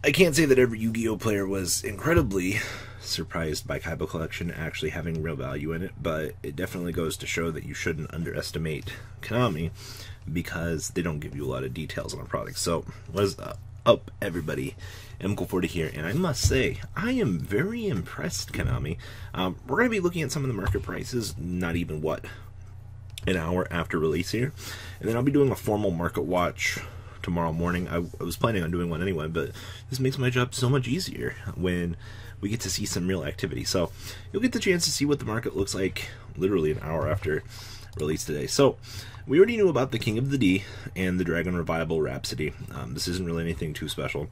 I can't say that every Yu-Gi-Oh player was incredibly surprised by Kaiba Collection actually having real value in it, but it definitely goes to show that you shouldn't underestimate Konami because they don't give you a lot of details on a product. So, what is up, everybody? MCool40 here, and I must say, I am very impressed, Konami. We're going to be looking at some of the market prices, not even, an hour after release here, and then I'll be doing a formal market watch tomorrow morning. I was planning on doing one anyway, but this makes my job so much easier when we get to see some real activity. So you'll get the chance to see what the market looks like literally an hour after release today. So we already knew about the King of the D and the Dragon Revival Rhapsody. This isn't really anything too special.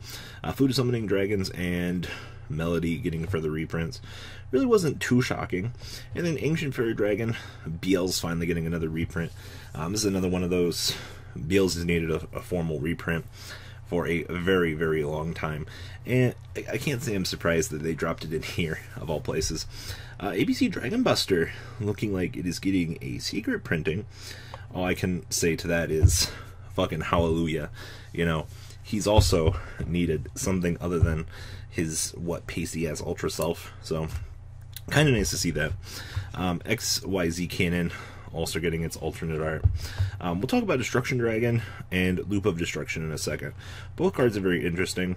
Food of Summoning Dragons and Melody getting further reprints really wasn't too shocking. And then Ancient Fairy Dragon, BL's finally getting another reprint. This is another one of those. BL's has needed a formal reprint for a very, very long time, and I can't say I'm surprised that they dropped it in here, of all places. ABC Dragon Buster looking like it is getting a secret printing. All I can say to that is fucking hallelujah. You know, he's also needed something other than his, pasty ass Ultra Self, so kind of nice to see that. XYZ Cannon also getting its alternate art. We'll talk about Destruction Dragon and Loop of Destruction in a second. Both cards are very interesting.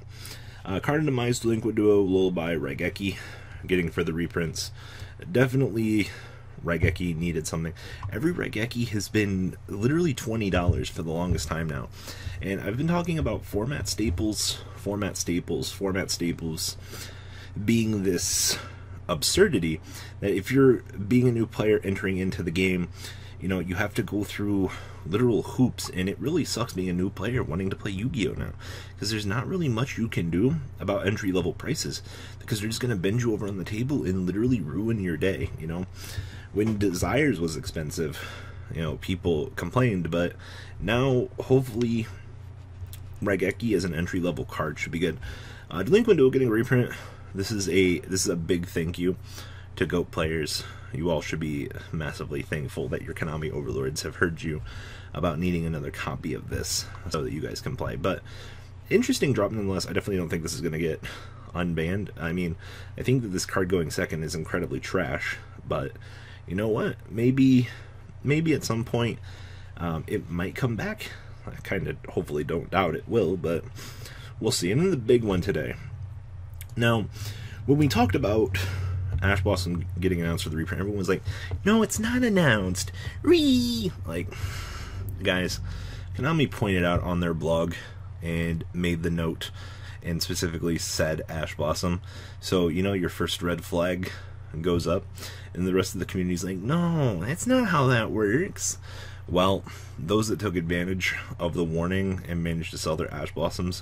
Card of Demise, Delinquent Duo, Lullaby, Raigeki getting further reprints. Definitely Raigeki needed something. Every Raigeki has been literally $20 for the longest time now. And I've been talking about format staples being this absurdity that if you're being a new player entering into the game, you know, you have to go through literal hoops, and it really sucks being a new player wanting to play Yu-Gi-Oh now, because there's not really much you can do about entry-level prices, because they're just going to bend you over on the table and literally ruin your day. You know, when Desires was expensive, you know, people complained, but now hopefully Raigeki as an entry-level card should be good. Delinquent Duo getting a reprint. This is a big thank you to GOAT players. You all should be massively thankful that your Konami overlords have heard you about needing another copy of this so that you guys can play. But interesting drop nonetheless. I definitely don't think this is going to get unbanned. I mean, I think that this card going second is incredibly trash, but you know what? Maybe at some point it might come back. I kind of hopefully don't doubt it will, but we'll see. And then the big one today. Now, when we talked about Ash Blossom getting announced for the reprint, everyone was like, no, it's not announced. Like, guys, Konami pointed out on their blog and made the note and specifically said Ash Blossom. So, you know, your first red flag goes up, and the rest of the community's like, no, that's not how that works. Well, those that took advantage of the warning and managed to sell their Ash Blossoms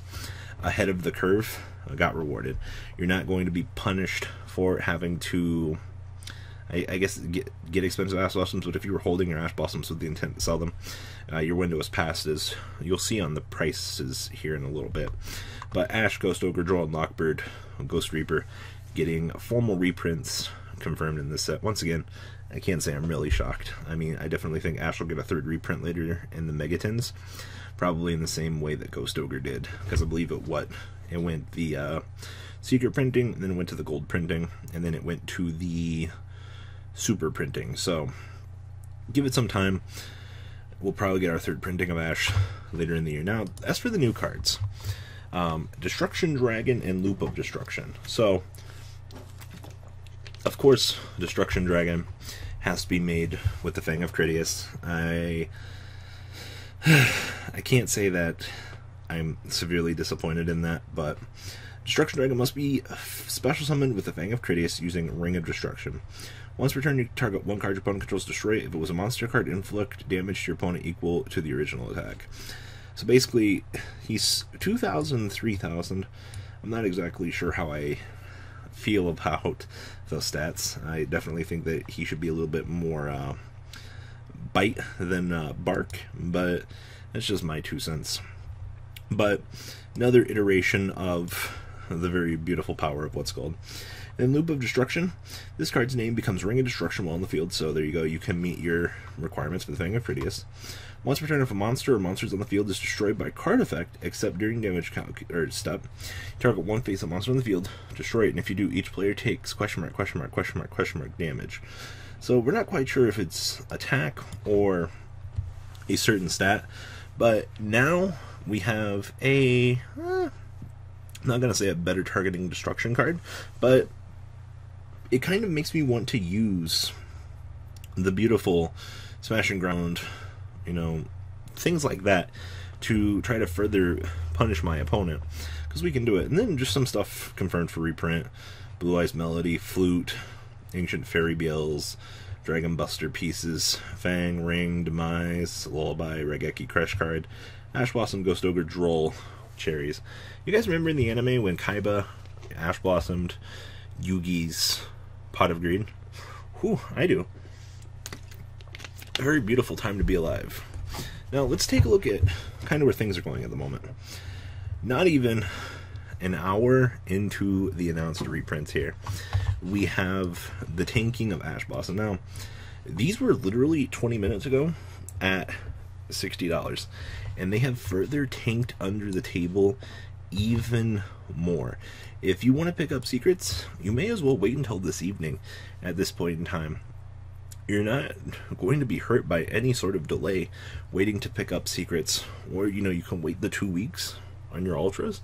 ahead of the curve got rewarded. You're not going to be punished for having to, I guess, get expensive Ash Blossoms, but if you were holding your Ash Blossoms with the intent to sell them, your window is passed, as you'll see on the prices here in a little bit. But Ash, Ghost Ogre, Droll, and Lockbird, Ghost Reaper getting formal reprints confirmed in this set. Once again, I can't say I'm really shocked. I mean, I definitely think Ash will get a third reprint later in the Megatons, probably in the same way that Ghost Ogre did, because I believe it went the secret printing, and then it went to the gold printing, and then it went to the super printing. So give it some time. We'll probably get our third printing of Ash later in the year. Now, as for the new cards, Destruction Dragon and Loop of Destruction. So, of course, Destruction Dragon has to be made with the Fang of Critias. I can't say that I'm severely disappointed in that, but Destruction Dragon must be special summoned with the Fang of Critias using Ring of Destruction. Once returned, you target one card your opponent controls, destroy it. If it was a monster card, inflict damage to your opponent equal to the original attack. So basically, he's 2,000, 3,000. I'm not exactly sure how I feel about those stats. I definitely think that he should be a little bit more bite than bark, but that's just my 2 cents. But another iteration of the very beautiful power of what's called. In Loop of Destruction, this card's name becomes Ring of Destruction while in the field, so there you go, you can meet your requirements for the Fang of Critias. Once per turn, if a monster or monsters on the field is destroyed by card effect, except during damage step, target one face-up monster on the field, destroy it, and if you do, each player takes question mark damage. So we're not quite sure if it's attack or a certain stat, but now we have a, I'm not going to say a better targeting destruction card, but it kind of makes me want to use the beautiful Smash and Ground, you know, things like that to try to further punish my opponent, because we can do it. And then just some stuff confirmed for reprint: Blue Eyes Melody, Flute, Ancient Fairy Bells, Dragon Buster Pieces, Fang, Ring, Demise, Lullaby, Regeki Crash Card, Ash Blossom, Ghost Ogre, Droll, Cherries. You guys remember in the anime when Kaiba Ash Blossomed Yugi's Pot of Greed? Whew, I do. A very beautiful time to be alive. Now let's take a look at kind of where things are going at the moment. Not even an hour into the announced reprints here, we have the tanking of Ash Blossom. Now, these were literally 20 minutes ago at $60, and they have further tanked under the table even more. If you want to pick up secrets, you may as well wait until this evening at this point in time. You're not going to be hurt by any sort of delay waiting to pick up secrets, or you know, you can wait the 2 weeks on your ultras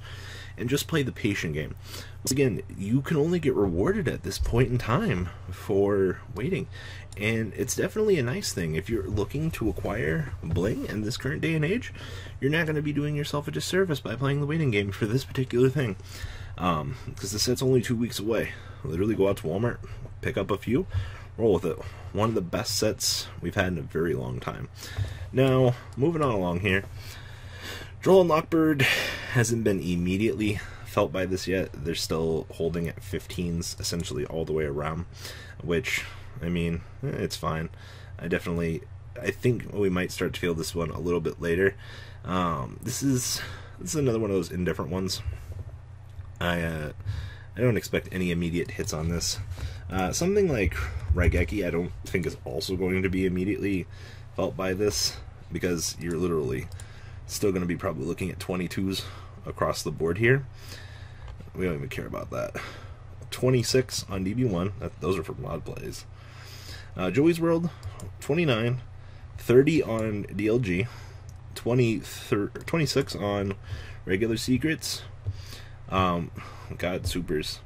and just play the patient game. Once again, you can only get rewarded at this point in time for waiting, and it's definitely a nice thing. If you're looking to acquire bling in this current day and age, you're not going to be doing yourself a disservice by playing the waiting game for this particular thing, because the set's only 2 weeks away. Literally go out to Walmart, pick up a few, roll with it. One of the best sets we've had in a very long time. Now, moving on along here, Droll and Lockbird hasn't been immediately felt by this yet. They're still holding at 15s essentially all the way around, which, I mean, it's fine. I think we might start to feel this one a little bit later. This is another one of those indifferent ones. I don't expect any immediate hits on this. Something like Raigeki I don't think is also going to be immediately felt by this, because you're literally still going to be probably looking at 22s across the board here. We don't even care about that. 26 on DB1, those are for mod plays. Joey's World, 29, 30 on DLG, 26 on regular secrets. God, supers.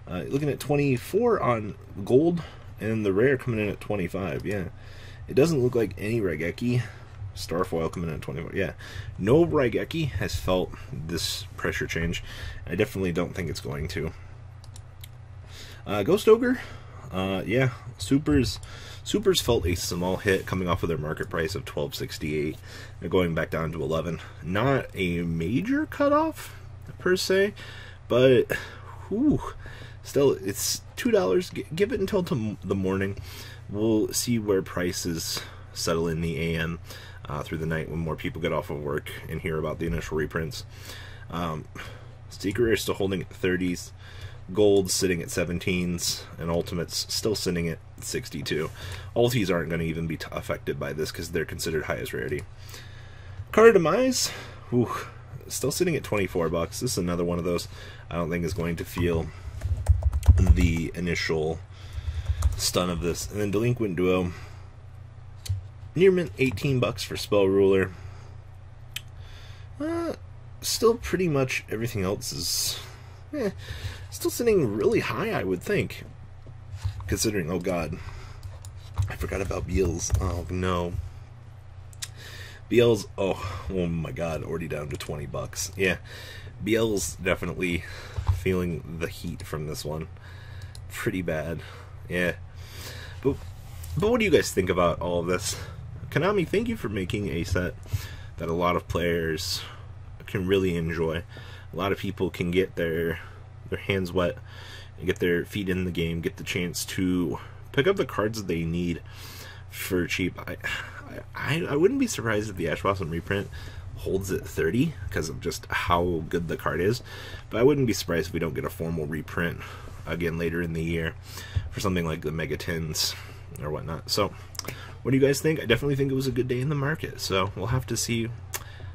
Looking at 24 on gold, and the rare coming in at 25. Yeah, it doesn't look like any Raigeki. Starfoil coming in at 24. Yeah, no Raigeki has felt this pressure change. I definitely don't think it's going to. Ghost Ogre, yeah, supers felt a small hit coming off of their market price of $12.68. They're going back down to 11. Not a major cutoff per se, but whew, still, it's $2. Give it until the morning. We'll see where prices settle in the AM through the night when more people get off of work and hear about the initial reprints. Secret is still holding at 30s. Gold sitting at 17s, and Ultimates still sitting at 62. Ultis aren't going to even be affected by this because they're considered highest rarity. Card Demise, whew, still sitting at 24 bucks. This is another one of those I don't think is going to feel the initial stun of this. And then Delinquent Duo, near mint, 18 bucks for Spell Ruler. Still pretty much everything else is still sitting really high, I would think, considering, oh god, I forgot about Beals. Oh no, Beals, oh my god, already down to 20 bucks. Yeah, Beals definitely feeling the heat from this one pretty bad. Yeah, but what do you guys think about all of this? Konami, thank you for making a set that a lot of players can really enjoy. A lot of people can get their hands wet and get their feet in the game, get the chance to pick up the cards that they need for cheap. I wouldn't be surprised if the Ash Blossom reprint holds at 30 because of just how good the card is, but I wouldn't be surprised if we don't get a formal reprint again later in the year for something like the Mega Tins or whatnot. So what do you guys think? I definitely think it was a good day in the market, so we'll have to see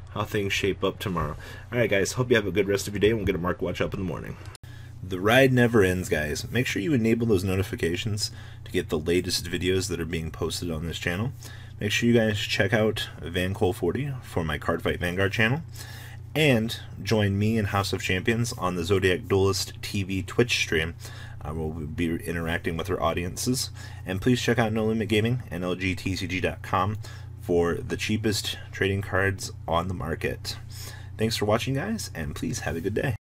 how things shape up tomorrow. Alright guys, hope you have a good rest of your day, and we'll get a Mark Watch up in the morning. The ride never ends, guys. Make sure you enable those notifications to get the latest videos that are being posted on this channel. Make sure you guys check out VanCole40 for my Cardfight Vanguard channel, and join me and House of Champions on the Zodiac Duelist TV Twitch stream. We'll be interacting with our audiences. And please check out No Limit Gaming and LGTCG.com for the cheapest trading cards on the market. Thanks for watching, guys, and please have a good day.